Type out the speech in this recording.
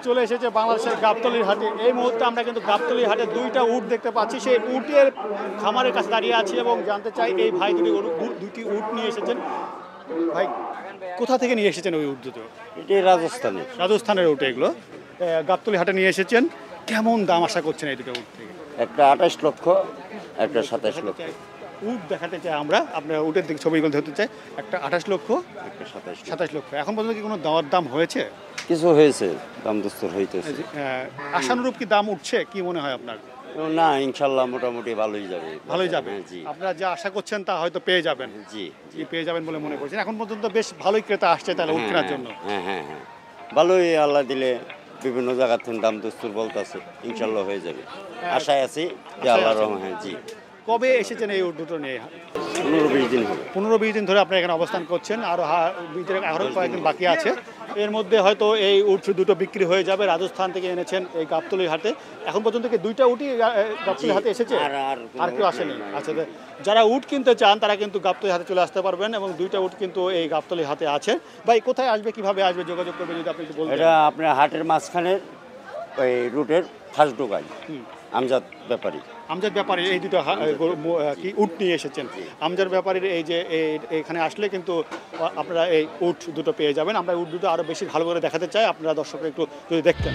চলে এসেছে বাংলাদেশের গাবতলীর হাটে। এই মুহূর্তে আমরা কিন্তু গাবতলীর হাটে দুইটা উট দেখতে পাচ্ছি। সেই উটের খামারের কাছে দাঁড়িয়ে আছি এবং জানতে চাই এই ভাই দুটি উট নিয়ে এসেছেন। ভাই কোথা থেকে নিয়ে এসেছেন ওই উট দুটো? এটি রাজস্থানের উট এগুলো। গাবতলী হাটে নিয়ে এসেছেন, কেমন দাম আশা করছেন এই দুটো উট থেকে? একটা 28 লক্ষ, একটা 27 লক্ষ। উট দেখাতে চাই আমরা, আপনার উটের দিকে ছবিগুলো ধরতে চাই। একটা 28 লক্ষ, একটা 27 লক্ষ। এখন পর্যন্ত কি কোনো দেওয়ার দাম হয়েছে? কিছু হয়েছে, দাম দস্তর হইতেছে। আশানুরূপ কি দাম উঠছে, কি মনে হয় আপনার? না, ইনশাল্লাহ মোটামুটি ভালোই যাবে। ভালোই যাবে। জি, আপনারা যা আশা করছেন তা হয়তো পেয়ে যাবেন। জি জি, পেয়ে যাবেন বলে মনে করছেন। এখন পর্যন্ত বেশ ভালোই ক্রেতা আসছে তাহলে উট কেনার জন্য। হ্যাঁ হ্যাঁ হ্যাঁ, ভালোই আল্লাহ দিলে বিভিন্ন জায়গা থেকে দাম দস্তুর বলতেছে, ইনশাল্লাহ হয়ে যাবে। আশায় আছি যে আল্লাহর রহমতে। হ্যাঁ জি। কবে এসেছেন এই উট দুটো নিয়ে? 15-20 দিন হলো। 15-20 দিন ধরে আপনি এখানে অবস্থান করছেন, আরও কয়েকদিন বাকি আছে। এর মধ্যে হয়তো এই উট দুটো বিক্রি হয়ে যাবে। রাজস্থান থেকে এনেছেন এই গাবতলীর হাটে। এখন পর্যন্ত কি দুইটা উটই গাবতলীর হাটে এসেছে? আর কেউ আসেনি? আচ্ছা, যারা উট কিনতে চান তারা কিন্তু গাবতলীর হাটে চলে আসতে পারবেন এবং দুইটা উট কিন্তু এই গাবতলীর হাটে আছে। ভাই কোথায় আসবে, কিভাবে আসবে, যোগাযোগ করবে যদি আপনি একটু বলতেন? এটা আপনার হাটের মাঝখানের ওই রুটের ফার্স্ট ঢোকায় আমজাদ ব্যাপারী। আমজাদ ব্যাপারীর এই দুটো কি উট নিয়ে এসেছেন। আমজাদ ব্যাপারীর এই যে এখানে আসলে কিন্তু আপনারা এই উট দুটো পেয়ে যাবেন। আমরা উট দুটো আরও বেশি ভালো করে দেখাতে চাই, আপনারা দর্শকরা একটু যদি দেখতেন।